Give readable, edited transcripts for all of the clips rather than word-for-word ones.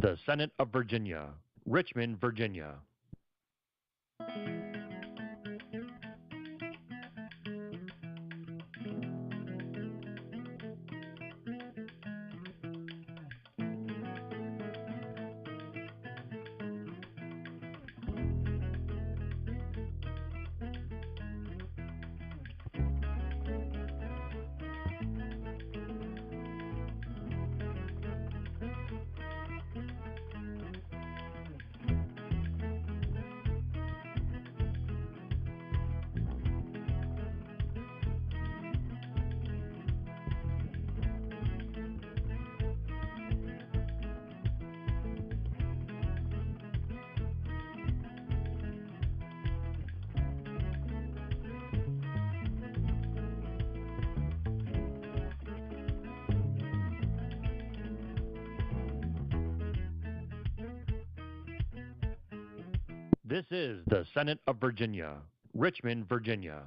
the Senate of Virginia, Richmond, Virginia. This is the Senate of Virginia, Richmond, Virginia.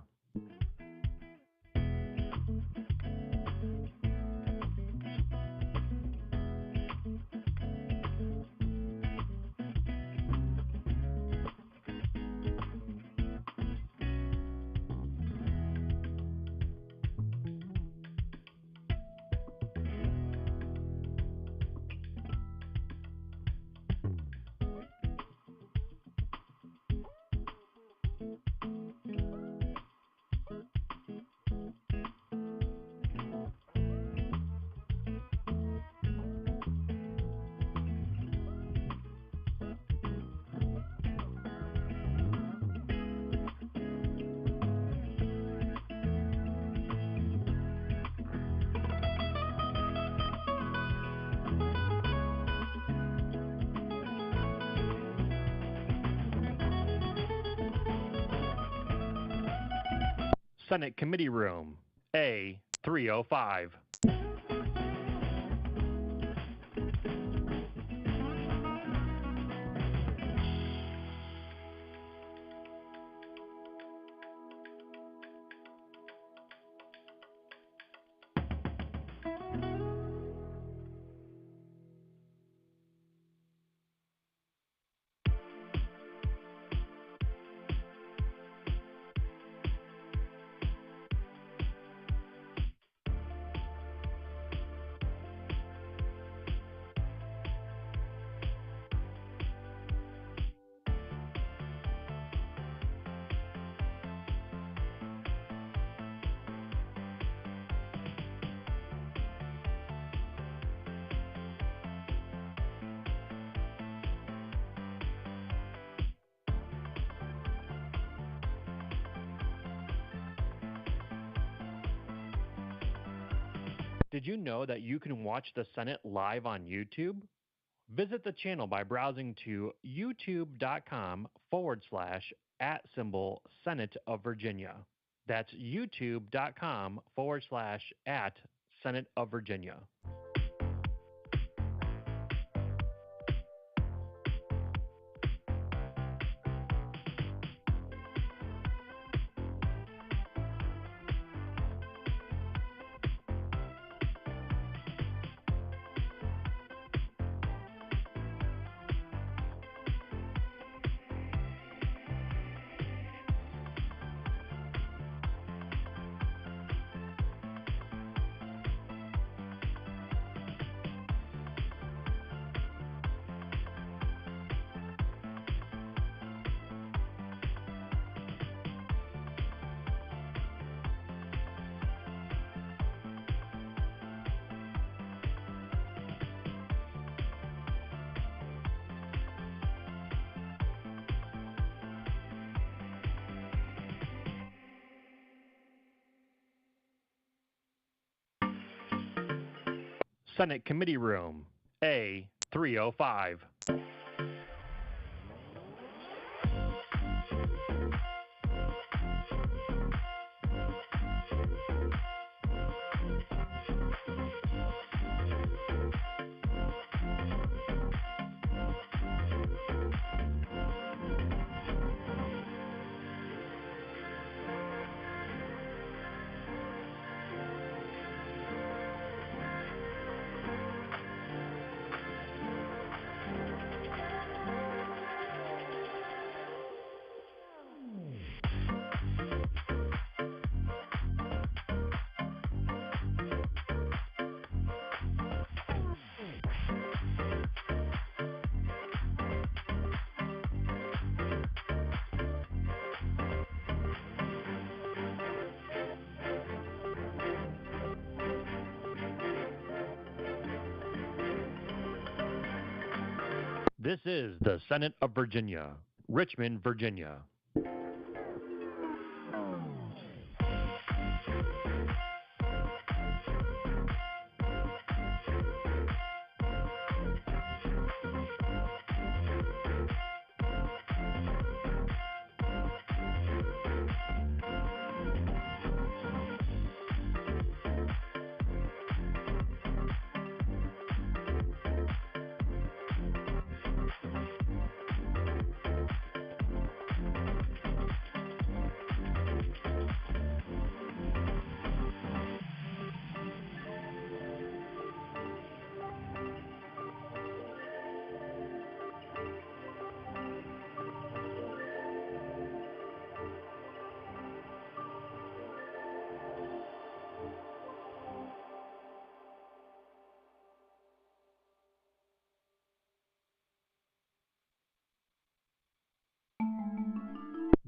Senate Committee Room, A305. Did you know that you can watch the Senate live on YouTube? Visit the channel by browsing to youtube.com/@Senate of Virginia. That's youtube.com/@Senate of Virginia. Senate Committee Room, A305. This is the Senate of Virginia, Richmond, Virginia.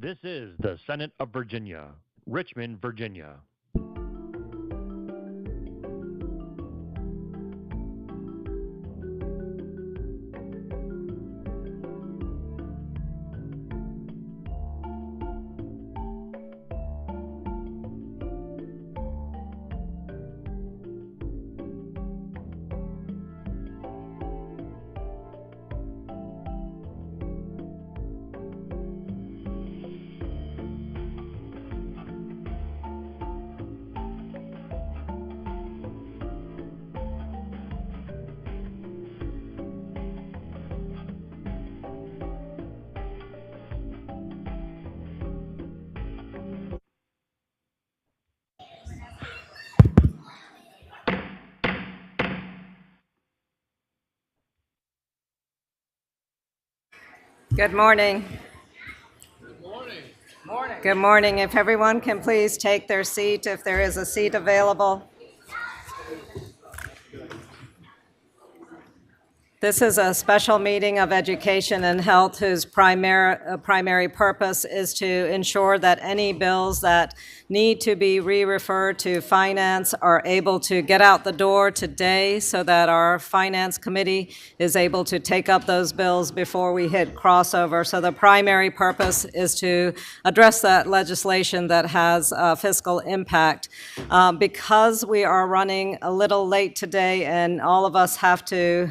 This is the Senate of Virginia, Richmond, Virginia. Good morning. Good morning. If everyone can please take their seat, if there is a seat available. This is a special meeting of Education and Health whose primary purpose is to ensure that any bills that need to be re-referred to Finance are able to get out the door today so that our Finance Committee is able to take up those bills before we hit crossover. So the primary purpose is to address that legislation that has fiscal impact. Because we are running a little late today and all of us have to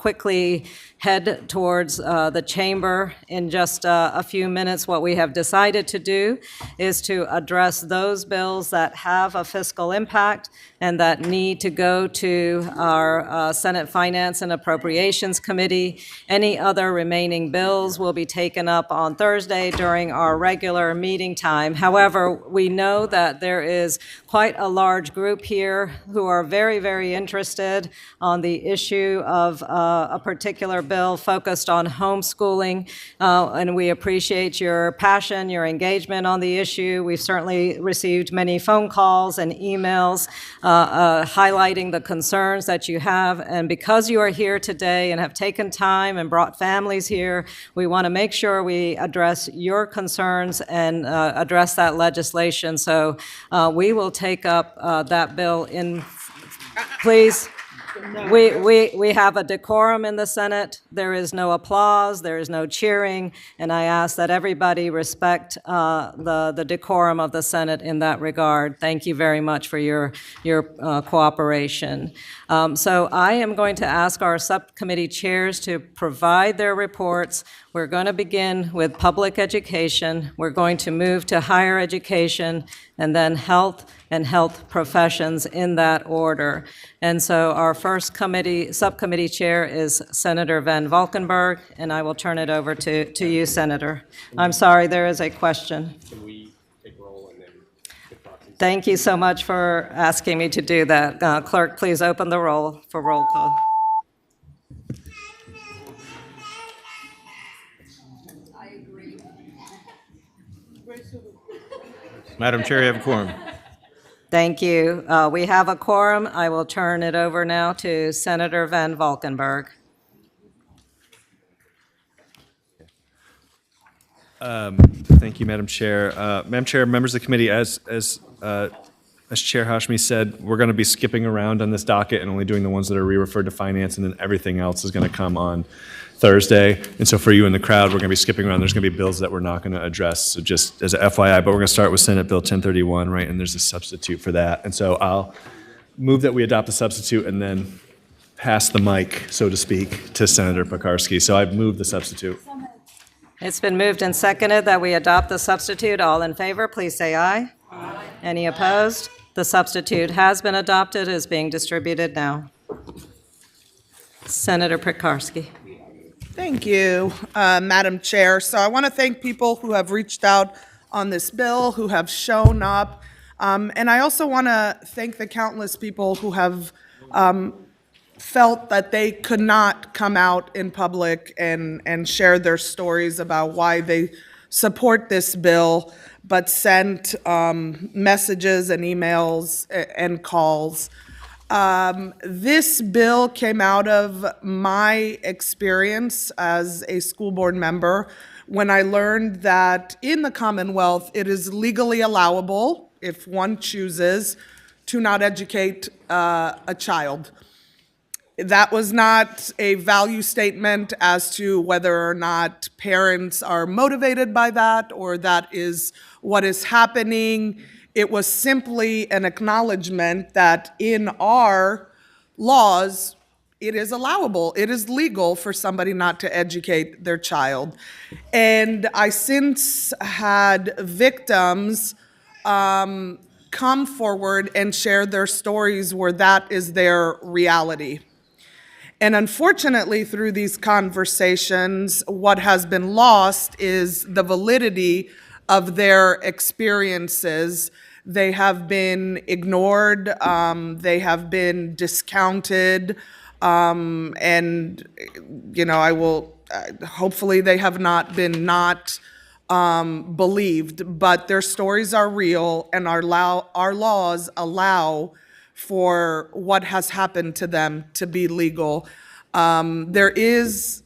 quickly head towards the chamber in just a few minutes, what we have decided to do is to address those bills that have a fiscal impact and that need to go to our Senate Finance and Appropriations Committee. Any other remaining bills will be taken up on Thursday during our regular meeting time. However, we know that there is quite a large group here who are very, very interested on the issue of a particular bill focused on homeschooling, and we appreciate your passion, your engagement on the issue. We've certainly received many phone calls and emails highlighting the concerns that you have, and because you are here today and have taken time and brought families here, we want to make sure we address your concerns and address that legislation. So we will take up that bill in, please. We have a decorum in the Senate. There is no applause, there is no cheering, and I ask that everybody respect the decorum of the Senate in that regard. Thank you very much for your cooperation. So I am going to ask our subcommittee chairs to provide their reports. We're going to begin with public education. We're going to move to higher education, and then health and health professions in that order. And so our first subcommittee chair is Senator Van Valkenburg, and I will turn it over to you, Senator. I'm sorry, there is a question. Can we take roll and then get proxies? Thank you so much for asking me to do that. Clerk, please open the roll for roll call. Madam Chair, you have a quorum. Thank you. We have a quorum. I will turn it over now to Senator Van Valkenburg. Thank you, Madam Chair. Madam Chair, members of the committee, as as Chair Hashmi said, we're going to be skipping around on this docket and only doing the ones that are re-referred to finance, and then everything else is going to come on Thursday. And so for you in the crowd, we're going to be skipping around. There's going to be bills that we're not going to address, so just as a FYI, but we're going to start with Senate Bill 1031, right? And there's a substitute for that. And so I'll move that we adopt the substitute and then pass the mic, so to speak, to Senator Pekarsky. So I've moved the substitute. It's been moved and seconded that we adopt the substitute. All in favor, please say aye. Aye. Any opposed? The substitute has been adopted, is being distributed now. Senator Pekarsky. Thank you, Madam Chair. So I want to thank people who have reached out on this bill, who have shown up. And I also want to thank the countless people who have felt that they could not come out in public and share their stories about why they support this bill, but sent messages and emails and calls. This bill came out of my experience as a school board member when I learned that in the Commonwealth, it is legally allowable, if one chooses, to not educate a child. That was not a value statement as to whether or not parents are motivated by that or that is what is happening. It was simply an acknowledgement that in our laws, it is allowable, it is legal for somebody not to educate their child. And I since had victims come forward and share their stories where that is their reality. And unfortunately, through these conversations, what has been lost is the validity of their experiences. They have been ignored, they have been discounted, and, you know, I will, hopefully they have not been believed, but their stories are real, and our laws allow for what has happened to them to be legal. There is,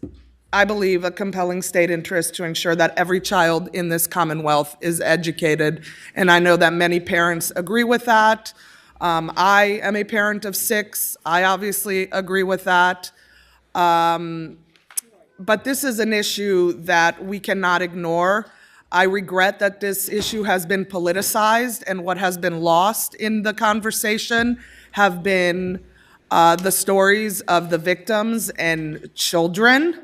I believe, a compelling state interest to ensure that every child in this Commonwealth is educated, and I know that many parents agree with that. I am a parent of 6. I obviously agree with that. But this is an issue that we cannot ignore. I regret that this issue has been politicized, and what has been lost in the conversation have been the stories of the victims and children.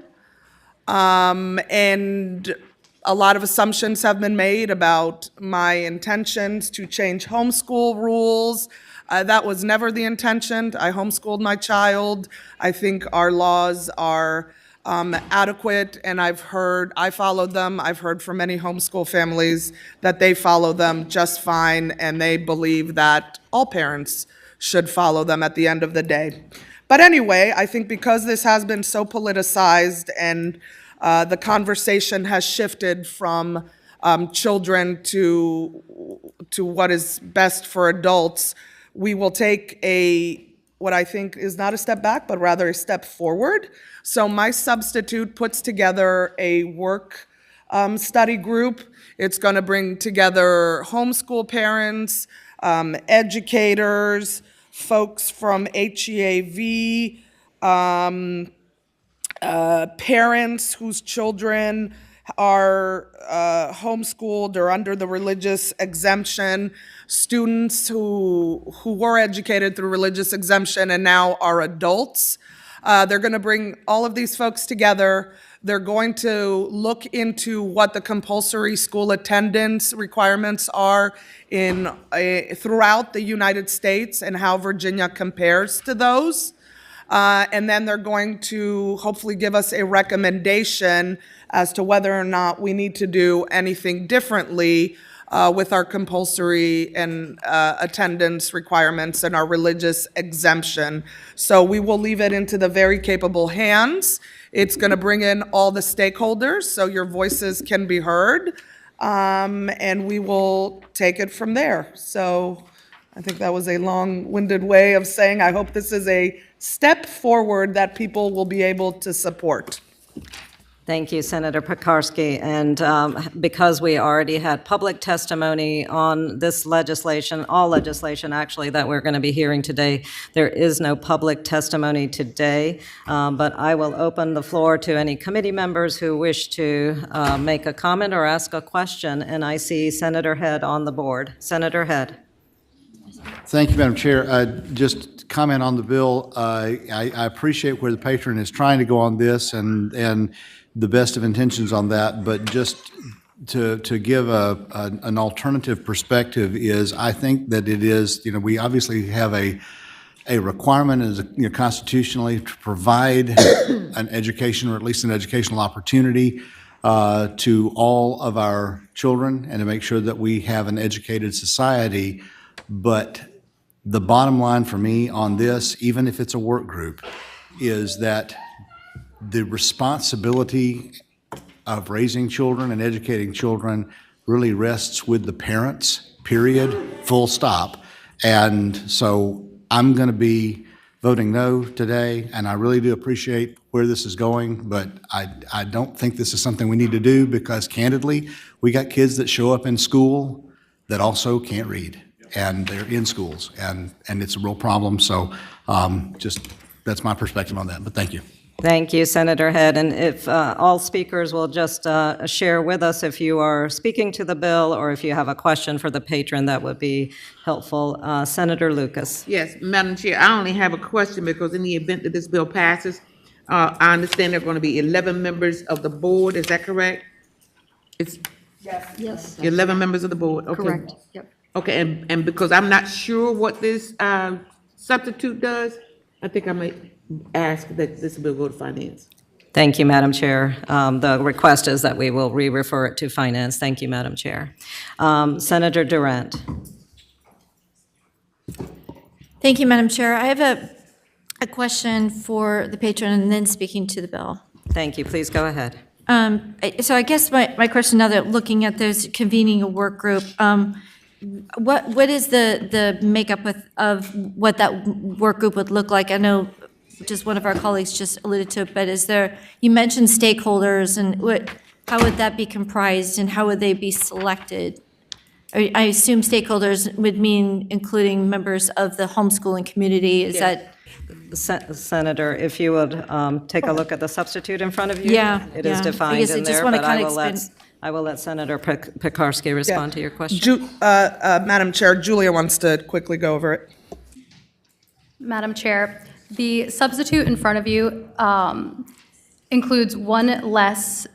And a lot of assumptions have been made about my intentions to change homeschool rules. That was never the intention. I homeschooled my child. I think our laws are adequate, and I followed them. I've heard from many homeschool families that they follow them just fine, and they believe that all parents should follow them at the end of the day. But anyway, I think because this has been so politicized and the conversation has shifted from children to what is best for adults, we will take what I think is not a step back, but rather a step forward. So my substitute puts together a work study group. It's going to bring together homeschool parents, educators, folks from HEAV, parents whose children are homeschooled or under the religious exemption, students who were educated through religious exemption and now are adults. They're going to bring all of these folks together. They're going to look into what the compulsory school attendance requirements are throughout the United States and how Virginia compares to those. And then they're going to hopefully give us a recommendation as to whether or not we need to do anything differently with our compulsory and attendance requirements and our religious exemption. So we will leave it into the very capable hands. It's going to bring in all the stakeholders so your voices can be heard, and we will take it from there. So I think that was a long-winded way of saying I hope this is a step forward that people will be able to support. Thank you, Senator Pekarsky. And because we already had public testimony on this legislation, all legislation actually that we're going to be hearing today, there is no public testimony today. But I will open the floor to any committee members who wish to make a comment or ask a question. And I see Senator Head on the board. Senator Head. Thank you, Madam Chair. Just comment on the bill. I appreciate where the patron is trying to go on this and the best of intentions on that, but just to give an alternative perspective is I think that it is, we obviously have a requirement as constitutionally to provide an education or at least an educational opportunity to all of our children and to make sure that we have an educated society. But the bottom line for me on this, even if it's a work group, is that the responsibility of raising children and educating children really rests with the parents, period, full stop. And so I'm going to be voting no today, and I really do appreciate where this is going, but I don't think this is something we need to do because, candidly, we got kids that show up in school that also can't read, and they're in schools, and it's a real problem. So just that's my perspective on that, but thank you. Thank you, Senator Head. And if all speakers will just share with us if you are speaking to the bill or if you have a question for the patron, that would be helpful. Senator Lucas. Yes, Madam Chair, I only have a question because in the event that this bill passes, I understand there are going to be 11 members of the board. Is that correct? It's Yes. 11 members of the board. Okay. Correct. Yep. Okay, and because I'm not sure what this substitute does, I think I might ask that this bill go to finance. Thank you, Madam Chair. The request is that we will re-refer it to Finance. Thank you, Madam Chair. Senator Durant. Thank you, Madam Chair. I have a question for the patron and then speaking to the bill. Thank you. Please go ahead. So I guess my question now that looking at those convening a work group, what is the makeup of what that work group would look like? I know just one of our colleagues just alluded to it, but you mentioned stakeholders, and how would that be comprised and how would they be selected? I assume stakeholders would mean including members of the homeschooling community. Is that? Senator, if you would take a look at the substitute in front of you. Yeah, It is yeah. defined I guess I in just there, wanna but kinda I will let Senator Pekarsky respond to your question. Madam Chair, Julia wants to quickly go over it. Madam Chair, the substitute in front of you includes one less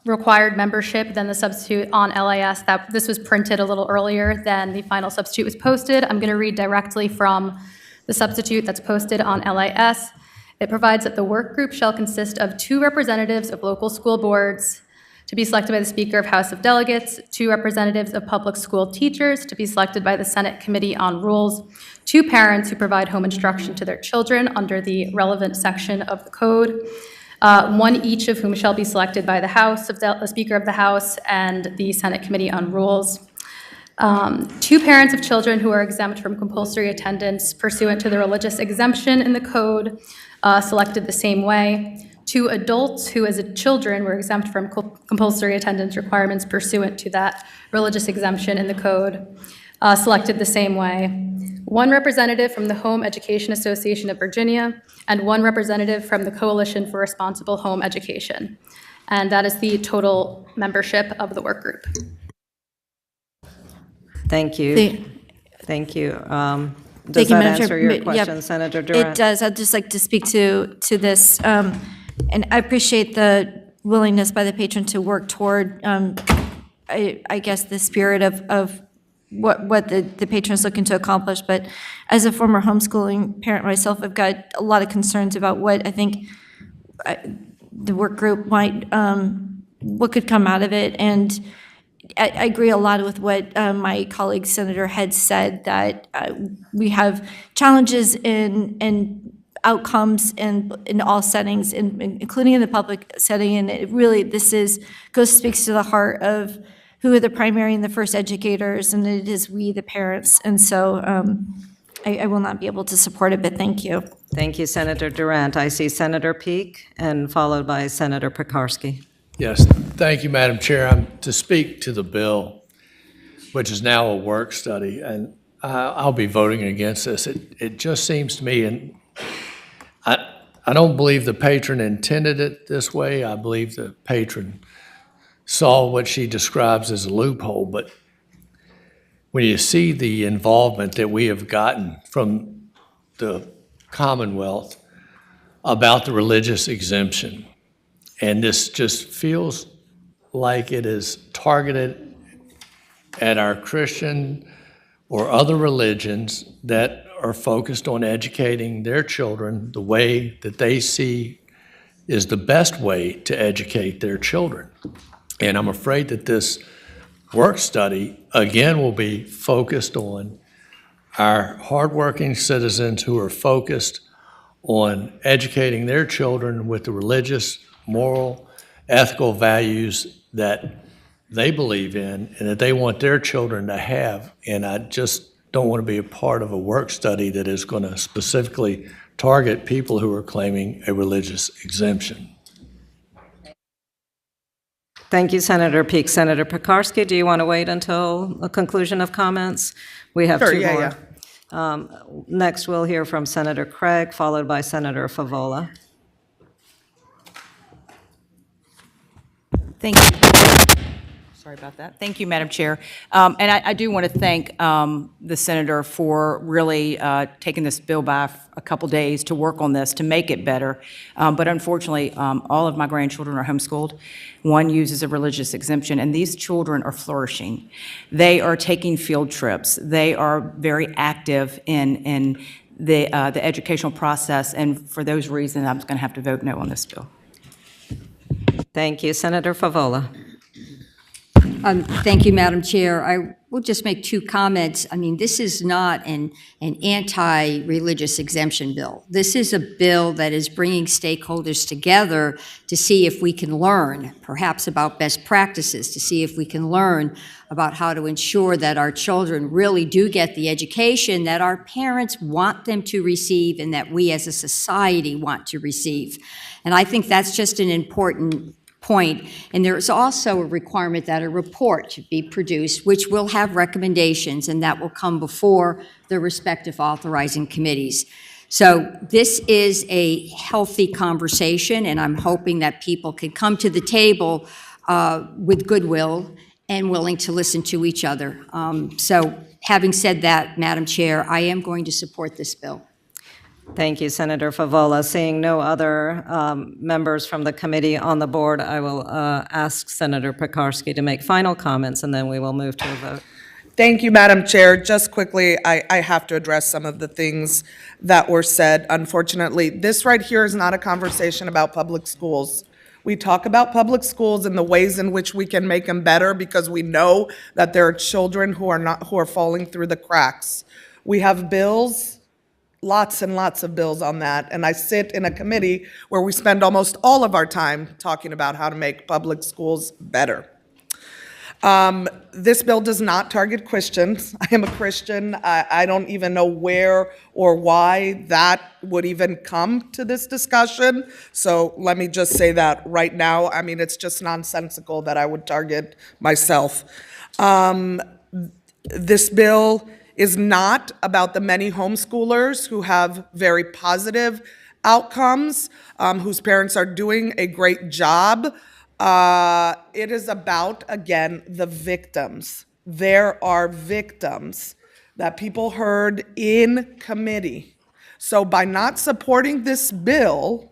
required membership than the substitute on LIS. This was printed a little earlier than the final substitute was posted. I'm going to read directly from the substitute that's posted on LIS. It provides that the work group shall consist of 2 representatives of local school boards to be selected by the Speaker of House of Delegates, 2 representatives of public school teachers to be selected by the Senate Committee on Rules, 2 parents who provide home instruction to their children under the relevant section of the code, 1 each of whom shall be selected by the Speaker of the House and the Senate Committee on Rules. 2 parents of children who are exempt from compulsory attendance pursuant to the religious exemption in the code, selected the same way. 2 adults who, as children, were exempt from compulsory attendance requirements pursuant to that religious exemption in the code, selected the same way. 1 representative from the Home Education Association of Virginia, and 1 representative from the Coalition for Responsible Home Education. And that is the total membership of the work group. Thank you. Thank you. Does that answer your question, Senator Durant? It does. I'd just like to speak to this. And I appreciate the willingness by the patron to work toward, I guess, the spirit of what the patron is looking to accomplish. But as a former homeschooling parent myself, I've got a lot of concerns about what I think the work group might, what could come out of it. And I agree a lot with what my colleague Senator Head said, that we have challenges in outcomes in all settings, including in the public setting, and it really speaks to the heart of who are the primary and the first educators, and it is we, the parents. And so I will not be able to support it, but thank you. Thank you, Senator Durant. I see Senator Peake and followed by Senator Pekarsky. Yes, thank you, Madam Chair. I'm to speak to the bill, which is now a work study, and I'll be voting against this. It just seems to me, and I don't believe the patron intended it this way. I believe the patron saw what she describes as a loophole, but when you see the involvement that we have gotten from the Commonwealth about the religious exemption, and this just feels like it is targeted at our Christian or other religions that are focused on educating their children the way that they see is the best way to educate their children. And I'm afraid that this work study, again, will be focused on our hardworking citizens who are focused on educating their children with the religious, moral, ethical values that they believe in and that they want their children to have. And I just don't want to be a part of a work study that is going to specifically target people who are claiming a religious exemption. Thank you, Senator Peake. Senator Pekarsky, do you want to wait until a conclusion of comments? We have Sure, two yeah, more. Next, we'll hear from Senator Craig, followed by Senator Favola. Thank you. Sorry about that. Thank you, Madam Chair. And I do want to thank the senator for really taking this bill by a couple days to work on this to make it better. But unfortunately, all of my grandchildren are homeschooled. One uses a religious exemption, and these children are flourishing. They are taking field trips. They are very active in the educational process, and for those reasons, I'm going to have to vote no on this bill. Thank you. Senator Favola. Thank you, Madam Chair. I will just make two comments. I mean, this is not an anti-religious exemption bill. This is a bill that is bringing stakeholders together to see if we can learn, perhaps about best practices, to see if we can learn about how to ensure that our children really do get the education that our parents want them to receive and that we as a society want to receive. And I think that's just an important point. And there is also a requirement that a report be produced, which will have recommendations, and that will come before the respective authorizing committees. So this is a healthy conversation, and I'm hoping that people can come to the table with goodwill and willing to listen to each other. So having said that, Madam Chair, I am going to support this bill. Thank you, Senator Favola. Seeing no other members from the committee on the board, I will ask Senator Pekarsky to make final comments, and then we will move to a vote. Thank you, Madam Chair. Just quickly, I have to address some of the things that were said. Unfortunately, this right here is not a conversation about public schools. We talk about public schools and the ways in which we can make them better because we know that there are children who are falling through the cracks. We have bills, lots and lots of bills on that, and I sit in a committee where we spend almost all of our time talking about how to make public schools better. This bill does not target Christians. I am a Christian. I don't even know where or why that would even come to this discussion. So let me just say that right now. I mean, it's just nonsensical that I would target myself. This bill is not about the many homeschoolers who have very positive outcomes, whose parents are doing a great job. It is about, again, the victims. There are victims that people heard in committee. So by not supporting this bill,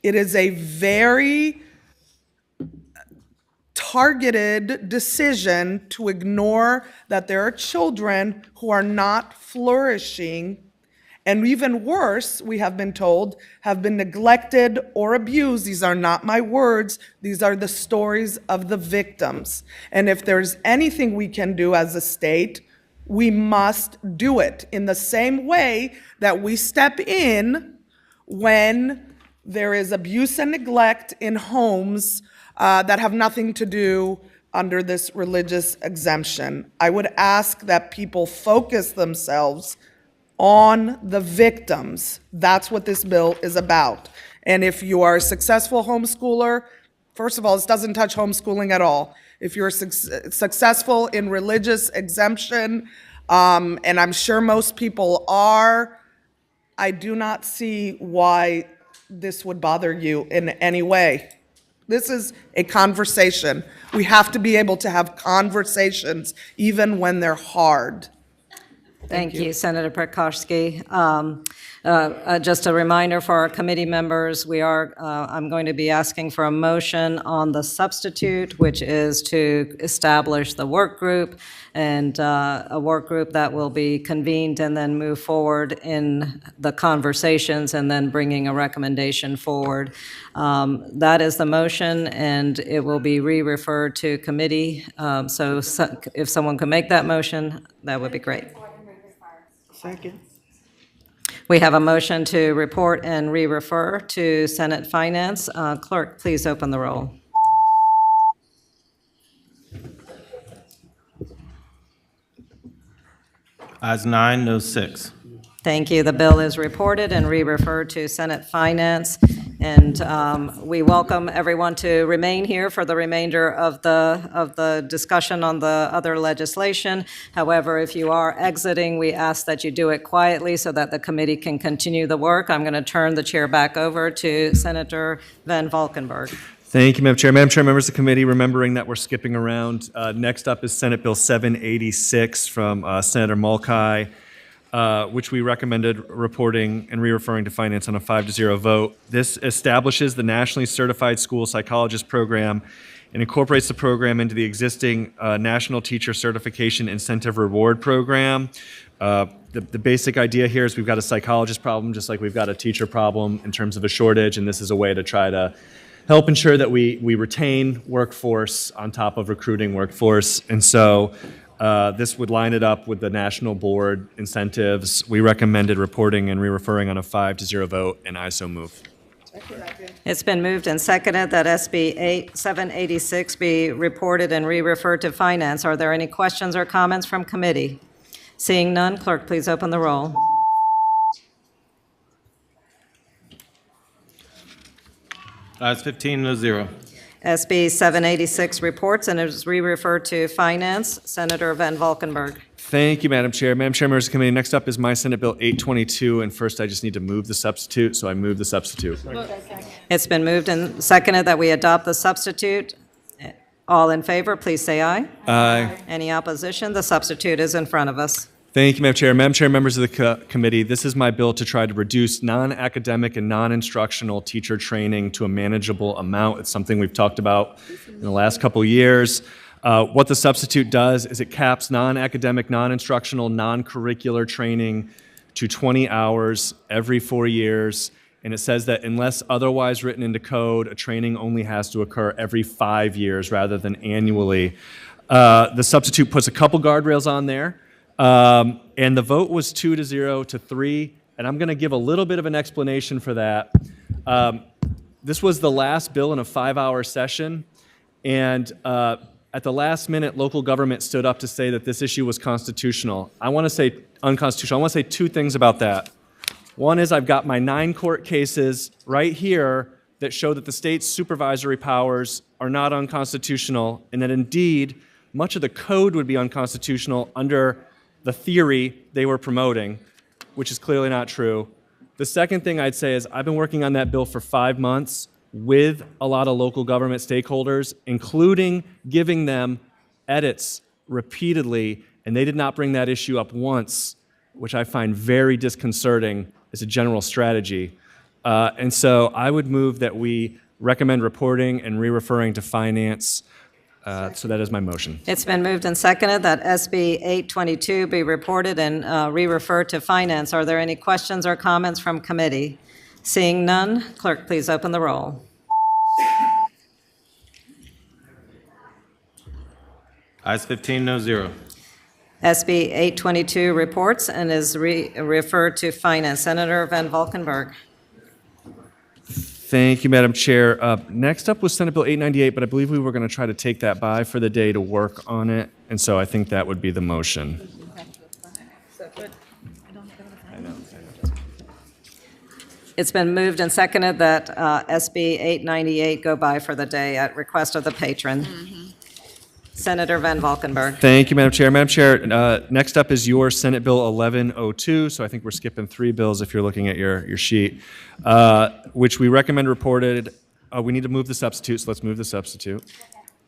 it is a very targeted decision to ignore that there are children who are not flourishing, and even worse, we have been told, have been neglected or abused. These are not my words. These are the stories of the victims. And if there's anything we can do as a state, we must do it in the same way that we step in when there is abuse and neglect in homes that have nothing to do under this religious exemption. I would ask that people focus themselves on the victims. That's what this bill is about. And if you are a successful homeschooler, first of all, this doesn't touch homeschooling at all. If you're successful in religious exemption, and I'm sure most people are, I do not see why this would bother you in any way. This is a conversation. We have to be able to have conversations even when they're hard. Thank you, Senator Prikoski. Just a reminder for our committee members, I'm going to be asking for a motion on the substitute, which is to establish the work group, and a work group that will be convened and then move forward in the conversations and then bringing a recommendation forward. That is the motion, and it will be re-referred to committee. So if someone can make that motion, that would be great. Second. We have a motion to report and re-refer to Senate Finance. Clerk, please open the roll. Ayes 9, no 6. Thank you. The bill is reported and re-referred to Senate Finance. And we welcome everyone to remain here for the remainder of the discussion on the other legislation. However, if you are exiting, we ask that you do it quietly so that the committee can continue the work. I'm going to turn the chair back over to Senator Van Valkenburg. Thank you, Madam Chair. Madam Chair, members of the committee, remembering that we're skipping around, next up is Senate Bill 786 from Senator Mulcahy, which we recommended reporting and re-referring to finance on a 5-0 vote. This establishes the nationally certified school psychologist program and incorporates the program into the existing National Teacher Certification Incentive Reward Program. The basic idea here is we've got a psychologist problem just like we've got a teacher problem in terms of a shortage, and this is a way to try to help ensure that we retain workforce on top of recruiting workforce. And so this would line it up with the national board incentives. We recommended reporting and re-referring on a 5-0 vote, and I so move. It's been moved and seconded that SB 786 be reported and re-referred to Finance. Are there any questions or comments from committee? Seeing none, clerk, please open the roll. Ayes 15, no 0. SB 786 reports and is re-referred to Finance. Senator Van Valkenburg. Thank you, Madam Chair. Madam Chair, members of the committee, next up is my Senate Bill 822, and first I just need to move the substitute, so I move the substitute. It's been moved and seconded that we adopt the substitute. All in favor, please say aye. Aye. Any opposition? The substitute is in front of us. Thank you, Madam Chair. Madam Chair, members of the committee, this is my bill to try to reduce non-academic and non-instructional teacher training to a manageable amount. It's something we've talked about in the last couple of years. What the substitute does is it caps non-academic, non-instructional, non-curricular training to 20 hours every 4 years. And it says that unless otherwise written into code, a training only has to occur every 5 years rather than annually. The substitute puts a couple guardrails on there. And the vote was 2-0 to 3, and I'm going to give a little bit of an explanation for that. This was the last bill in a 5-hour session, and at the last minute, local government stood up to say that this issue was constitutional. I want to say unconstitutional. I want to say two things about that. One is I've got my 9 court cases right here that show that the state's supervisory powers are not unconstitutional, and that indeed much of the code would be unconstitutional under the theory they were promoting, which is clearly not true. The second thing I'd say is I've been working on that bill for 5 months with a lot of local government stakeholders, including giving them edits repeatedly, and they did not bring that issue up once, which I find very disconcerting as a general strategy. And so I would move that we recommend reporting and re-referring to Finance. So that is my motion. It's been moved and seconded that SB 822 be reported and re-referred to Finance. Are there any questions or comments from committee? Seeing none, clerk, please open the roll. Ayes 15, no 0. SB 822 reports and is referred to Finance. Senator Van Valkenburg. Thank you, Madam Chair. Next up was Senate Bill 898, but I believe we were going to try to take that by for the day to work on it, and so I think that would be the motion. It's been moved and seconded that SB 898 go by for the day at request of the patron. Senator Van Valkenburg. Thank you, Madam Chair. Madam Chair, next up is your Senate Bill 1102, so I think we're skipping 3 bills if you're looking at your sheet, which we recommend reported. We need to move the substitute, so let's move the substitute.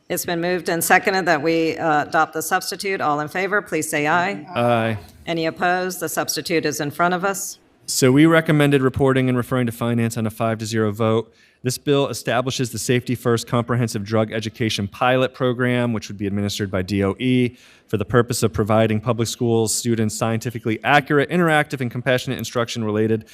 It's been moved and seconded that we adopt the substitute. All in favor, please say aye. Aye. Any opposed? The substitute is in front of us. So we recommended reporting and referring to finance on a 5-0 vote. This bill establishes the Safety First Comprehensive Drug Education Pilot Program, which would be administered by DOE for the purpose of providing public schools students scientifically accurate, interactive, and compassionate instruction related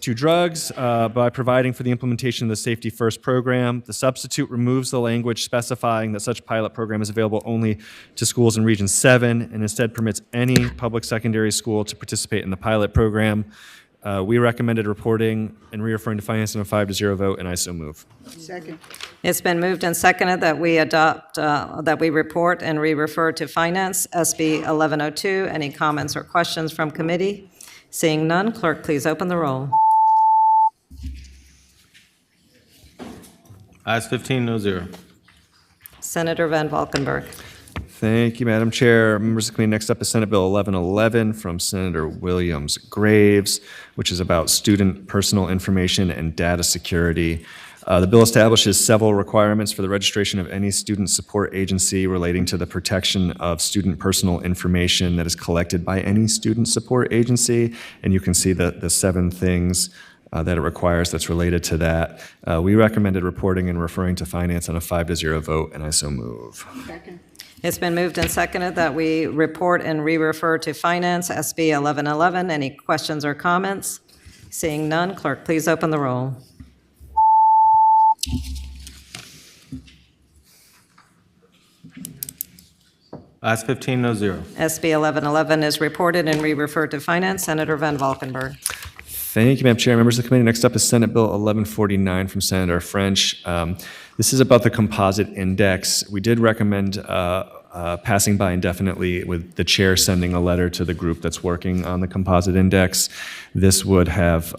to drugs by providing for the implementation of the Safety First program. The substitute removes the language specifying that such pilot program is available only to schools in Region 7 and instead permits any public secondary school to participate in the pilot program. We recommended reporting and re-referring to finance in a 5-0 vote, and I so move. Second. It's been moved and seconded that we adopt, that we report and re-refer to finance, SB 1102. Any comments or questions from committee? Seeing none, clerk, please open the roll. Ayes 15, no zero. Senator Van Valkenburg. Thank you, Madam Chair. Members of the committee, next up is Senate Bill 1111 from Senator Williams Graves, which is about student personal information and data security. The bill establishes several requirements for the registration of any student support agency relating to the protection of student personal information that is collected by any student support agency. And you can see the 7 things that it requires that's related to that. We recommended reporting and referring to finance on a 5-0 vote, and I so move. Second. It's been moved and seconded that we report and re-refer to finance, SB 1111. Any questions or comments? Seeing none, clerk, please open the roll. Ayes 15, no zero. SB 1111 is reported and re-referred to finance. Senator Van Valkenburg. Thank you, Madam Chair. Members of the committee, next up is Senate Bill 1149 from Senator French. This is about the composite index. We did recommend passing by indefinitely with the chair sending a letter to the group that's working on the composite index. This would have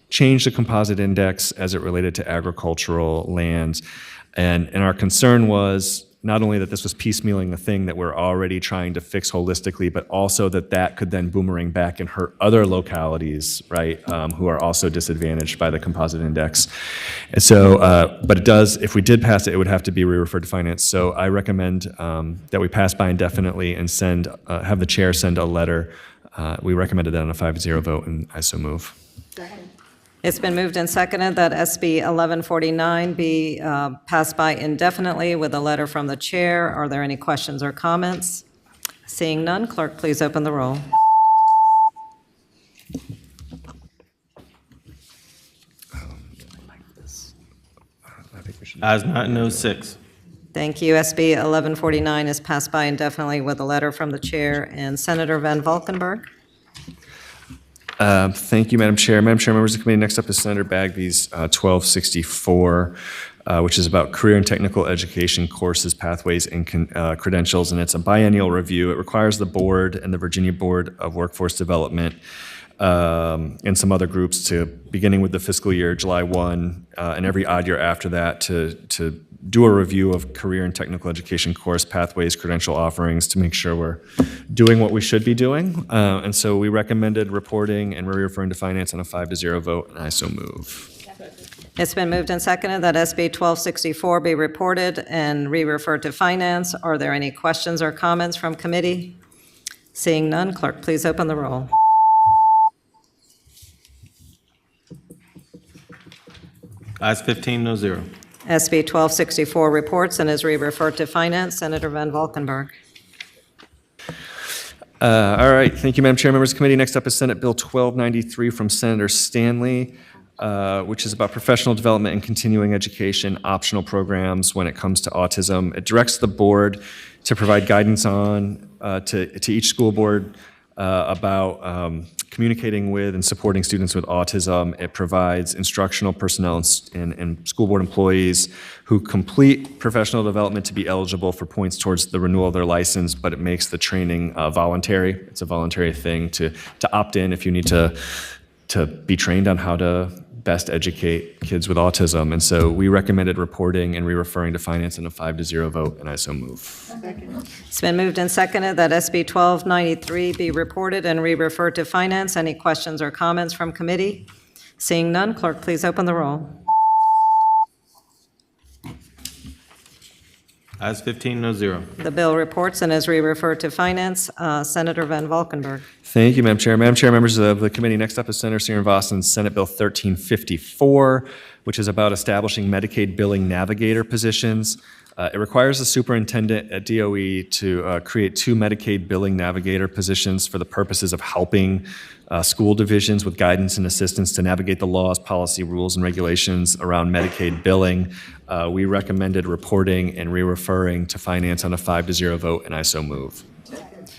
changed the composite index as it related to agricultural lands. And our concern was not only that this was piecemealing the thing that we're already trying to fix holistically, but also that could then boomerang back and hurt other localities, right, who are also disadvantaged by the composite index. And so, but it does, if we did pass it, it would have to be re-referred to finance. So I recommend that we pass by indefinitely and have the chair send a letter. We recommended that on a 5-0 vote, and I so move. It's been moved and seconded that SB 1149 be passed by indefinitely with a letter from the chair. Are there any questions or comments? Seeing none, clerk, please open the roll. Ayes 906. Thank you. SB 1149 is passed by indefinitely with a letter from the chair. And Senator Van Valkenburg. Thank you, Madam Chair. Madam Chair, members of the committee, next up is Senator Bagby's 1264, which is about career and technical education courses, pathways, and credentials, and it's a biennial review. It requires the board and the Virginia Board of Workforce Development and some other groups to, beginning with the fiscal year, July 1, and every odd year after that, to do a review of career and technical education course pathways, credential offerings to make sure we're doing what we should be doing. And so we recommended reporting and we're referring to finance on a 5-0 vote, and I so move. It's been moved and seconded that SB 1264 be reported and re-referred to finance. Are there any questions or comments from committee? Seeing none, clerk, please open the roll. Ayes 15, no zero. SB 1264 reports and is re-referred to finance. Senator Van Valkenburg. All right, thank you, Madam Chair. Members of the committee, next up is Senate Bill 1293 from Senator Stanley, which is about professional development and continuing education optional programs when it comes to autism. It directs the board to provide guidance on to each school board about communicating with and supporting students with autism. It provides instructional personnel and school board employees who complete professional development to be eligible for points towards the renewal of their license, but it makes the training voluntary. It's a voluntary thing to opt in if you need to be trained on how to best educate kids with autism. And so we recommended reporting and re-referring to finance in a 5-0 vote, and I so move. It's been moved and seconded that SB 1293 be reported and re-referred to finance. Any questions or comments from committee? Seeing none, clerk, please open the roll. Ayes 15, no zero. The bill reports and is re-referred to finance. Senator Van Valkenburg. Thank you, Madam Chair. Madam Chair, members of the committee, next up is Senator Srinivasan's Senate Bill 1354, which is about establishing Medicaid billing navigator positions. It requires the superintendent at DOE to create 2 Medicaid billing navigator positions for the purposes of helping school divisions with guidance and assistance to navigate the laws, policy, rules, and regulations around Medicaid billing. We recommended reporting and re-referring to finance on a 5-0 vote, and I so move.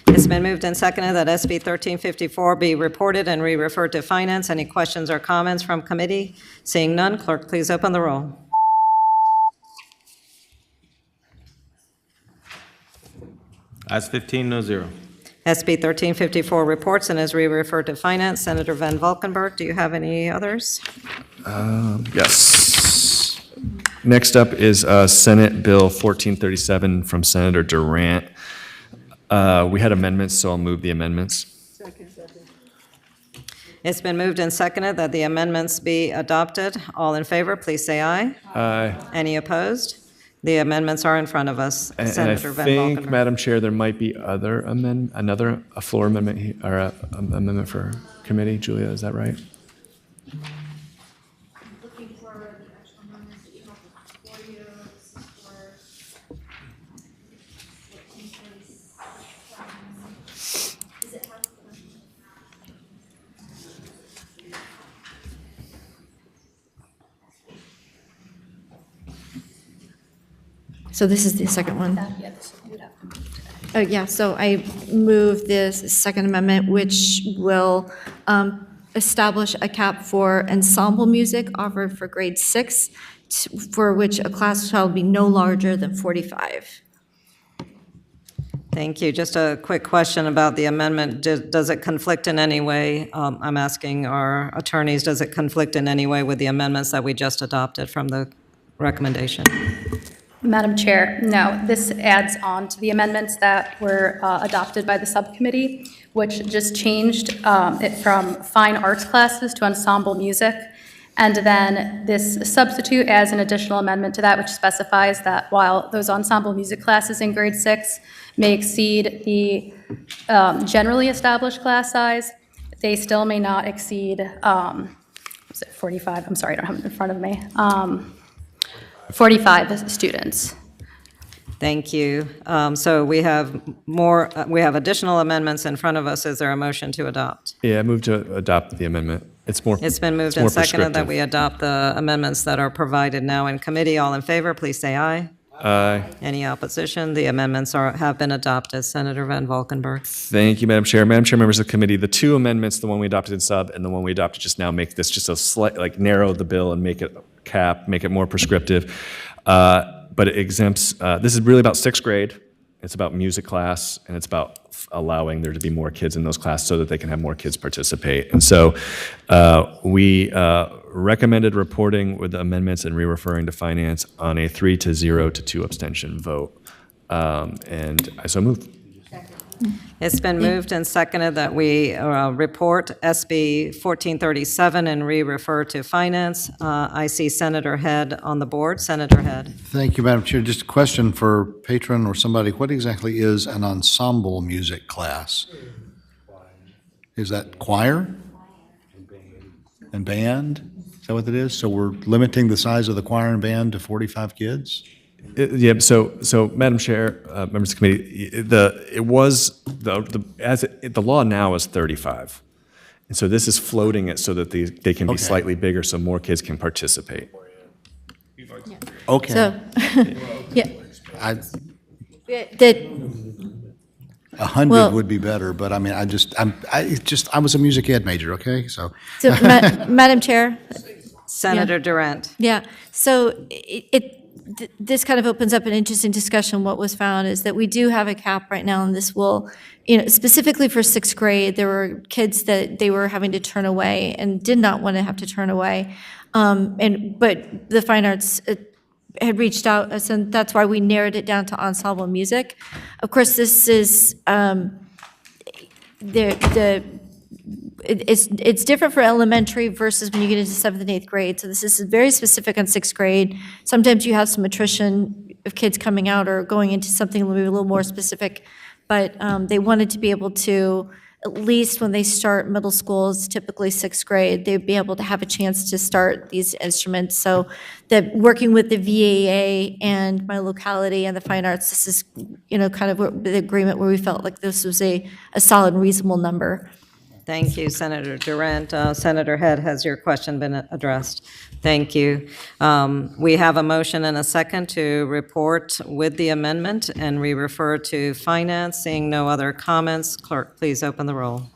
It's been moved and seconded that SB 1354 be reported and re-referred to finance. Any questions or comments from committee? Seeing none, clerk, please open the roll. Ayes 15, no zero. SB 1354 reports and is re-referred to finance. Senator Van Valkenburg, do you have any others? Yes. Next up is Senate Bill 1437 from Senator Durant. We had amendments, so I'll move the amendments. It's been moved and seconded that the amendments be adopted. All in favor, please say aye. Aye. Any opposed? The amendments are in front of us. And I Senator Van think, Valkenburg. Madam Chair, there might be another floor amendment, or a amendment for committee. Julia, is that right? Looking for the actual numbers that you have before you. This is for 1437. Does it have So this is the second one. Oh, yeah, so I move this Second Amendment, which will establish a cap for ensemble music offered for grade 6, for which a class shall be no larger than 45. Thank you. Just a quick question about the amendment. Does it conflict in any way? I'm asking our attorneys, does it conflict in any way with the amendments that we just adopted from the recommendation? Madam Chair, no, this adds on to the amendments that were adopted by the subcommittee, which just changed it from fine arts classes to ensemble music. And then this substitute adds an additional amendment to that, which specifies that while those ensemble music classes in grade 6 may exceed the generally established class size, they still may not exceed, was it 45? I'm sorry, I don't have it in front of me. 45 students. Thank you. So we have we have additional amendments in front of us. Is there a motion to adopt? Yeah, I move to adopt the amendment. It's been moved and seconded that we adopt the amendments that are provided now in committee. All in favor, please say aye. Aye. Any opposition? The amendments have been adopted. Senator Van Valkenburg. Thank you, Madam Chair. Madam Chair, members of the committee, the 2 amendments, the one we adopted in sub and the one we adopted just now, make this just a slight, narrow the bill and make it cap, make it more prescriptive. But it exempts, this is really about 6th grade. It's about music class, and it's about allowing there to be more kids in those classes so that they can have more kids participate. And so we recommended reporting with the amendments and re-referring to finance on a 3-0 to 2 abstention vote. And I so move. It's been moved and seconded that we report SB 1437 and re-refer to finance. I see Senator Head on the board. Senator Head. Thank you, Madam Chair. Just a question for patron or somebody. What exactly is an ensemble music class? Is that choir? And band? Is that what it is? So we're limiting the size of the choir and band to 45 kids? Yeah, so Madam Chair, members of the committee, the law now is 35. And so this is floating it so that they can be slightly bigger so more kids can participate. Okay. So, yeah. 100 would be better, but I mean, I was a music ed major, okay? So Madam Chair. Senator Durant. Yeah, so this kind of opens up an interesting discussion. What was found is that we do have a cap right now, and this will, specifically for sixth grade, there were kids that they were having to turn away and did not want to have to turn away. But the Fine Arts had reached out, and that's why we narrowed it down to ensemble music. Of course, this is, it's different for elementary versus when you get into 7th and 8th grade. So this is very specific on 6th grade. Sometimes you have some attrition of kids coming out or going into something a little more specific. But they wanted to be able to, at least when they start middle schools, typically 6th grade, they'd be able to have a chance to start these instruments. So that working with the VAA and my locality and the Fine Arts, this is, kind of the agreement where we felt like this was a solid and reasonable number. Thank you, Senator Durant. Senator Head, has your question been addressed? Thank you. We have a motion and a second to report with the amendment and re-refer to Finance. Seeing no other comments, clerk, please open the roll.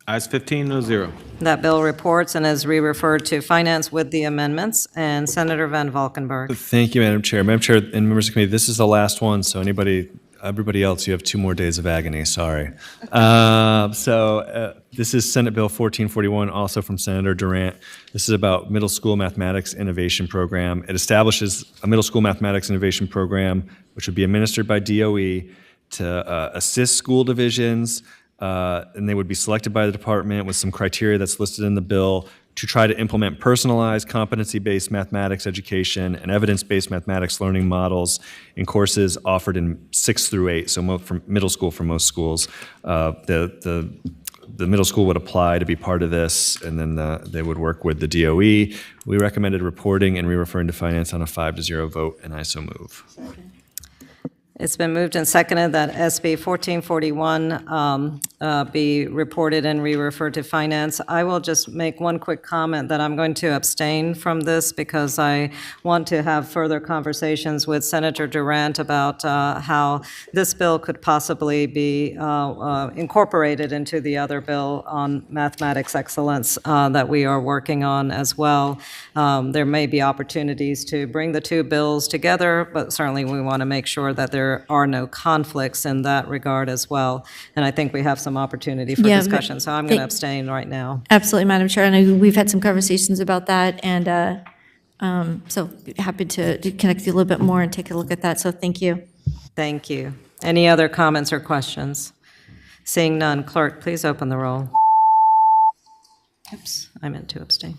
Ayes 15, no zero. That bill reports and is re-referred to Finance with the amendments. And Senator Van Valkenburg. Thank you, Madam Chair. Madam Chair and members of the committee, this is the last one, so everybody else, you have 2 more days of agony, sorry. This is Senate Bill 1441, also from Senator Durant. This is about middle school mathematics innovation program. It establishes a middle school mathematics innovation program, which would be administered by DOE to assist school divisions, and they would be selected by the department with some criteria that's listed in the bill to try to implement personalized, competency-based mathematics education and evidence-based mathematics learning models in courses offered in 6th through 8, so from middle school for most schools. The middle school would apply to be part of this, and then they would work with the DOE. We recommended reporting and re-referring to Finance on a 5-0 vote, and I so move. It's been moved and seconded that SB 1441 be reported and re-referred to Finance. I will just make one quick comment that I'm going to abstain from this because I want to have further conversations with Senator Durant about how this bill could possibly be incorporated into the other bill on mathematics excellence that we are working on as well. There may be opportunities to bring the 2 bills together, but certainly we want to make sure that there are no conflicts in that regard as well. And I think we have some opportunity for discussion, so I'm going to abstain right now. Absolutely, Madam Chair. I know we've had some conversations about that, and so happy to connect with you a little bit more and take a look at that. So thank you. Thank you. Any other comments or questions? Seeing none, clerk, please open the roll. Oops, I meant to abstain.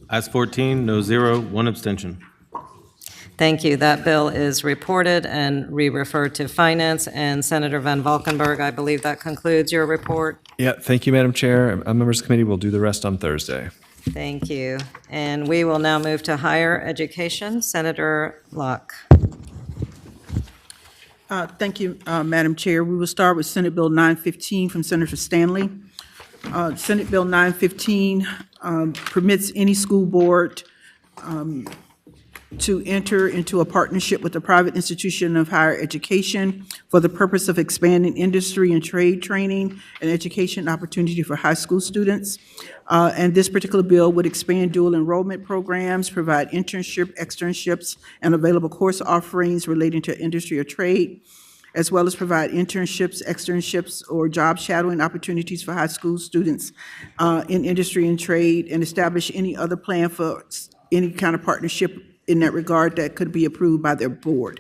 Ayes 14, no zero, 1 abstention. Thank you. That bill is reported and re-referred to Finance. And Senator Van Valkenburg, I believe that concludes your report. Yeah, thank you, Madam Chair. Members of the committee will do the rest on Thursday. Thank you. And we will now move to higher education. Senator Locke. Thank you, Madam Chair. We will start with Senate Bill 915 from Senator Stanley. Senate Bill 915 permits any school board to enter into a partnership with a private institution of higher education for the purpose of expanding industry and trade training and education opportunity for high school students. And this particular bill would expand dual enrollment programs, provide externships, and available course offerings relating to industry or trade, as well as provide internships, externships, or job shadowing opportunities for high school students in industry and trade, and establish any other plan for any kind of partnership in that regard that could be approved by their board.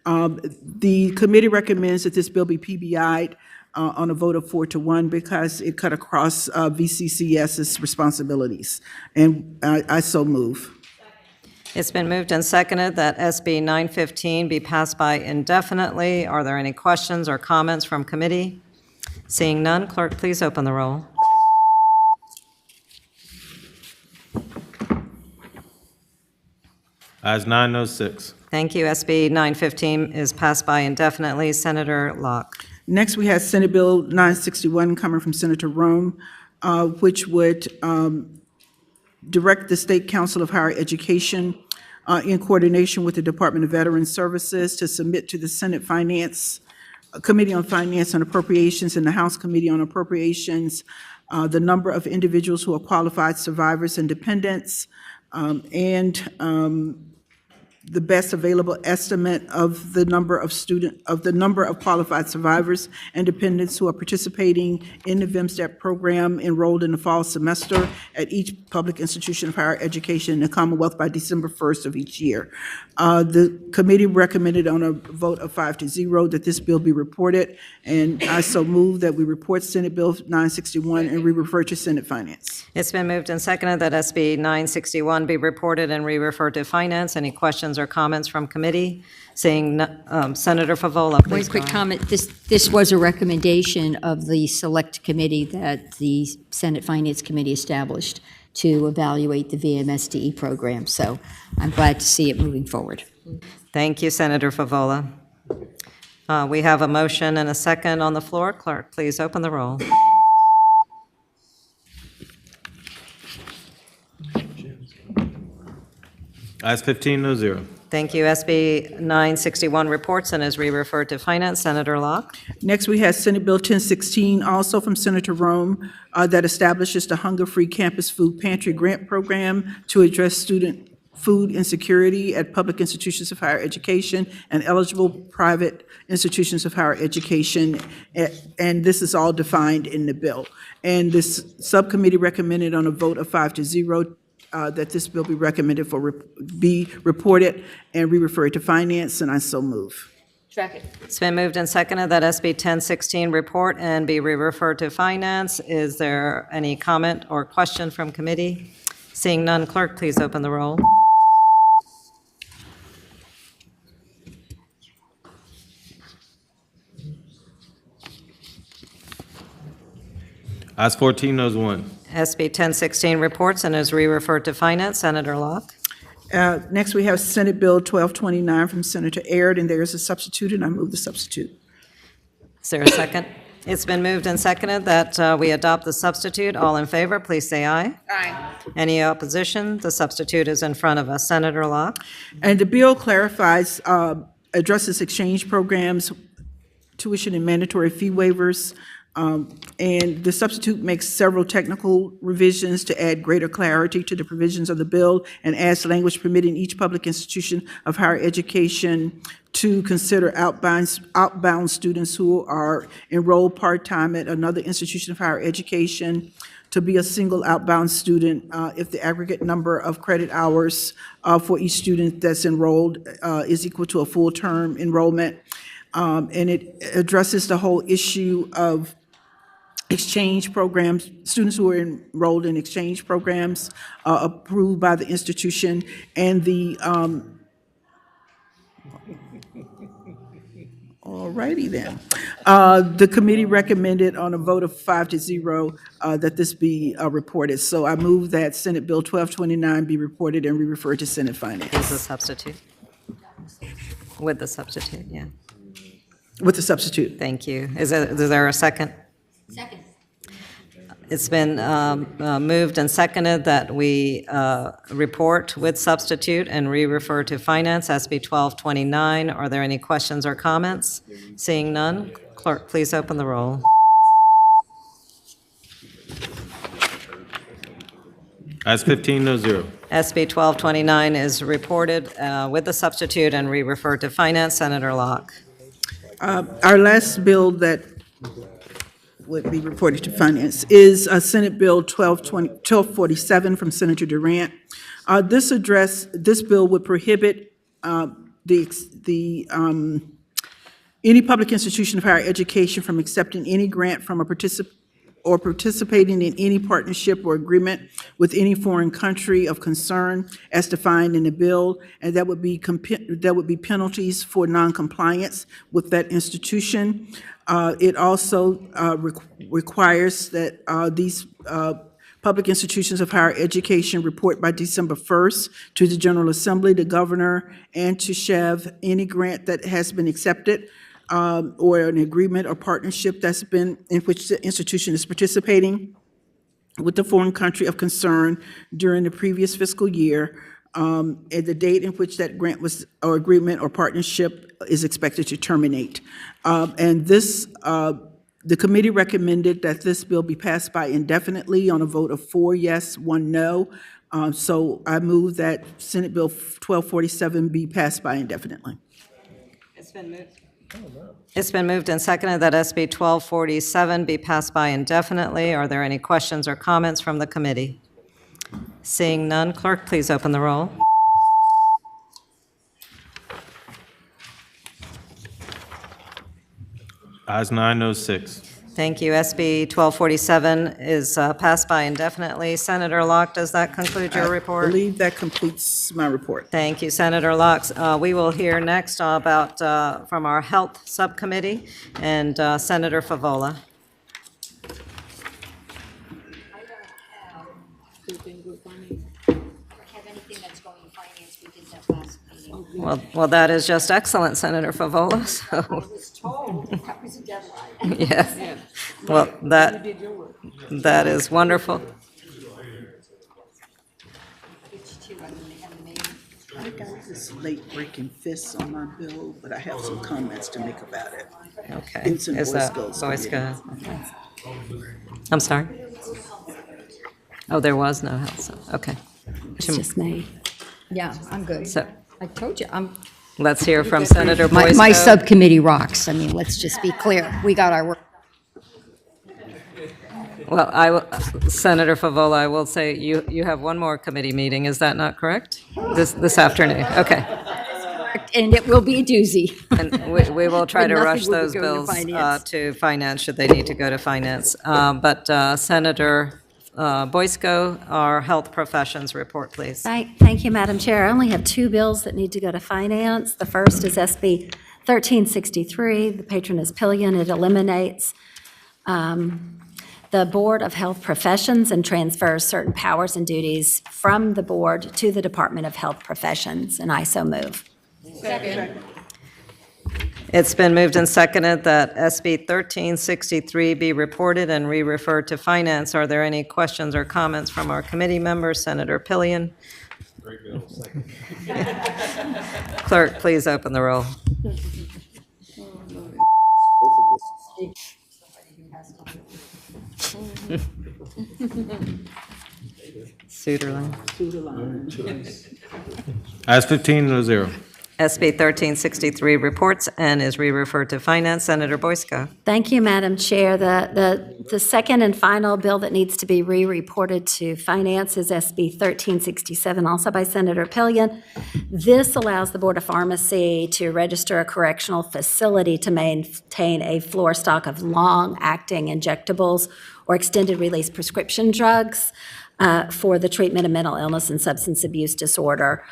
The committee recommends that this bill be PBI'd on a vote of 4-1 because it cut across VCCS's responsibilities. And I so move. It's been moved and seconded that SB 915 be passed by indefinitely. Are there any questions or comments from committee? Seeing none, clerk, please open the roll. Ayes 9, no 6. Thank you. SB 915 is passed by indefinitely. Senator Locke. Next, we have Senate Bill 961 coming from Senator Rome, which would direct the State Council of Higher Education in coordination with the Department of Veterans Services to submit to the Senate Finance Committee on Finance and Appropriations and the House Committee on Appropriations, the number of individuals who are qualified survivors and dependents, and the best available estimate of the number of qualified survivors and dependents who are participating in the VMSTEP program enrolled in the fall semester at each public institution of higher education in the Commonwealth by December 1st of each year. The committee recommended on a vote of 5-0 that this bill be reported, and I so move that we report Senate Bill 961 and re-refer to Senate Finance. It's been moved and seconded that SB 961 be reported and re-referred to Finance. Any questions or comments from committee? Seeing Senator Favola, One please. quick comment. This was a recommendation of the select committee that the Senate Finance Committee established to evaluate the VMSDE program. So I'm glad to see it moving forward. Thank you, Senator Favola. We have a motion and a second on the floor. Clerk, please open the roll. Ayes 15, no zero. Thank you. SB 961 reports and is re-referred to Finance. Senator Locke. Next, we have Senate Bill 1016, also from Senator Rome, that establishes the Hunger-Free Campus Food Pantry Grant Program to address student food insecurity at public institutions of higher education and eligible private institutions of higher education, and this is all defined in the bill. And this subcommittee recommended on a vote of 5-0 that this bill be recommended for be reported and re-referred to Finance, and I so move. Second. It's been moved and seconded that SB 1016 report and be re-referred to Finance. Is there any comment or question from committee? Seeing none, clerk, please open the roll. Ayes 14, noes 1. SB 1016 reports and is re-referred to Finance. Senator Locke. Next, we have Senate Bill 1229 from Senator Aird, and there is a substitute, and I move the substitute. Is there a second? It's been moved and seconded that we adopt the substitute. All in favor, please say aye. Aye. Any opposition? The substitute is in front of us. Senator Locke. And the bill clarifies, addresses exchange programs, tuition and mandatory fee waivers, and the substitute makes several technical revisions to add greater clarity to the provisions of the bill and adds language permitting each public institution of higher education to consider outbound students who are enrolled part-time at another institution of higher education to be a single outbound student if the aggregate number of credit hours for each student that's enrolled is equal to a full-term enrollment. And it addresses the whole issue of exchange programs, students who are enrolled in exchange programs approved by the institution, and the, all righty then. The committee recommended on a vote of 5-0 that this be reported. So I move that Senate Bill 1229 be reported and re-referred to Senate Finance. Is the substitute? With the substitute, yeah. With the substitute. Thank you. Is there a second? Second. It's been moved and seconded that we report with substitute and re-refer to Finance, SB 1229. Are there any questions or comments? Seeing none, clerk, please open the roll. Ayes 15, no zero. SB 1229 is reported with the substitute and re-referred to Finance. Senator Locke. Our last bill that would be reported to Finance is Senate Bill 1247 from Senator Durant. This bill would prohibit any public institution of higher education from accepting any grant from a participating in any partnership or agreement with any foreign country of concern as defined in the bill, and that would be penalties for noncompliance with that institution. It also requires that these public institutions of higher education report by December 1st to the General Assembly, the governor, and to SHEV any grant that has been accepted or an agreement or partnership that's been in which the institution is participating with the foreign country of concern during the previous fiscal year, and the date in which that grant was or agreement or partnership is expected to terminate. And this, the committee recommended that this bill be passed by indefinitely on a vote of 4 yes, 1 no. So I move that Senate Bill 1247 be passed by indefinitely. It's been moved and seconded that SB 1247 be passed by indefinitely. Are there any questions or comments from the committee? Seeing none, clerk, please open the roll. Ayes 9, noes 6. Thank you. SB 1247 is passed by indefinitely. Senator Locke, does that conclude your I report? believe that completes my report. Thank you, Senator Locke. We will hear next about, from our Health Subcommittee, and Senator Favola. Well, that is just excellent, Senator Favola, so. I was told that was a deadline. Yes. Well, that is wonderful. I got this late breaking fists on my bill, but I have some comments to make about it. Okay. It's in Is that Boyce School's I'm sorry? Oh, there was no health, so, okay. It's just me. Yeah, I'm good. So, I told you, let's hear from Senator Boyce. my subcommittee rocks. I mean, let's just be clear. We got our work. Well, Senator Favola, I will say you have one more committee meeting, is that not correct? This afternoon, okay. And it will be a doozy. And we will try And to nothing rush will be those going to bills finance. to finance, should they need to go to finance. But Senator Boysko, our health professions report, please. Thank you, Madam Chair. I only have 2 bills that need to go to finance. The first is SB 1363. The patron is Pillion. It eliminates the Board of Health Professions and transfers certain powers and duties from the board to the Department of Health Professions, and I so move. Second. It's been moved and seconded that SB 1363 be reported and re-referred to finance. Are there any questions or comments from our committee members? Senator Pillion. Clerk, please open the roll. Suterline. Ayes 15, no 0. SB 1363 reports and is re-referred to finance. Senator Boysko. Thank you, Madam Chair. The second and final bill that needs to be re-reported to finance is SB 1367, also by Senator Pillion. This allows the Board of Pharmacy to register a correctional facility to maintain a floor stock of long-acting injectables or extended-release prescription drugs for the treatment of mental illness and substance abuse disorder,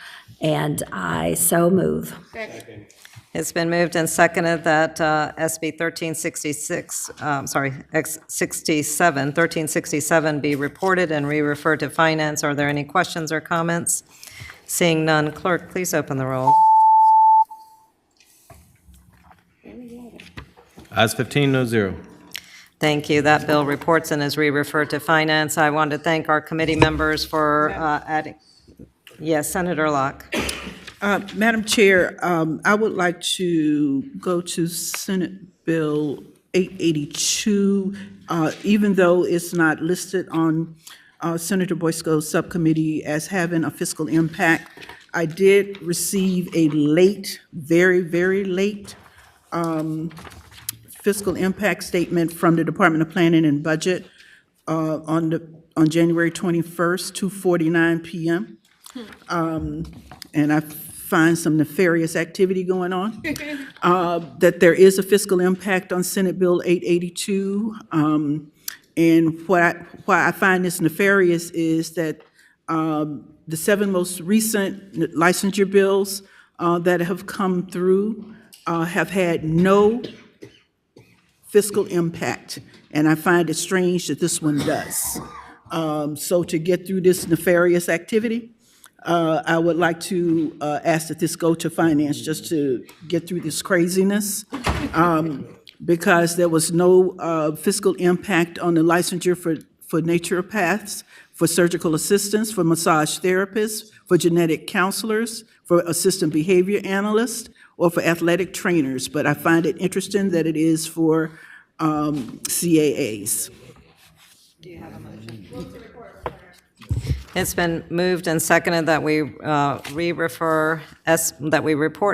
and I so move. Second. It's been moved and seconded that SB 1367 be reported and re-referred to finance. Are there any questions or comments? Seeing none, clerk, please open the roll. Ayes 15, no 0. Thank you. That bill reports and is re-referred to finance. I want to thank our committee members for adding. Yes, Senator Locke. Madam Chair, I would like to go to Senate Bill 882, even though it's not listed on Senator Boysko's subcommittee as having a fiscal impact. I did receive a late, very, very late fiscal impact statement from the Department of Planning and Budget on January 21st, 2:49 p.m. And I find some nefarious activity going on. That there is a fiscal impact on Senate Bill 882. And why I find this nefarious is that the 7 most recent licensure bills that have come through have had no fiscal impact, and I find it strange that this one does. So to get through this nefarious activity, I would like to ask that this go to finance just to get through this craziness, because there was no fiscal impact on the licensure for naturopaths, for surgical assistants, for massage therapists, for genetic counselors, for assistant behavior analysts, or for athletic trainers, but I find it interesting that it is for CAAs. It's been moved and seconded that we report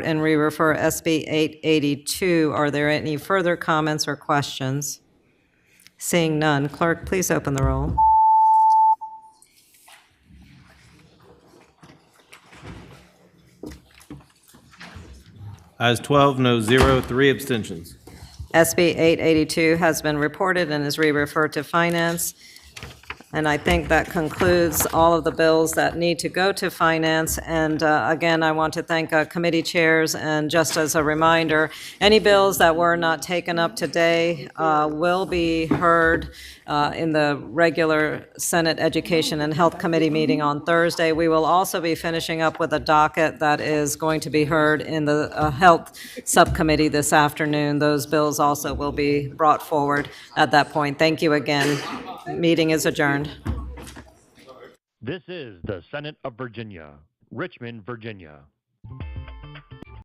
and re-refer SB 882. Are there any further comments or questions? Seeing none, clerk, please open the roll. Ayes 12, no 0, 3 abstentions. SB 882 has been reported and is re-referred to finance. And I think that concludes all of the bills that need to go to finance. And again, I want to thank committee chairs. And just as a reminder, any bills that were not taken up today will be heard in the regular Senate Education and Health Committee meeting on Thursday. We will also be finishing up with a docket that is going to be heard in the Health Subcommittee this afternoon. Those bills also will be brought forward at that point. Thank you again. Meeting is adjourned. This is the Senate of Virginia, Richmond, Virginia.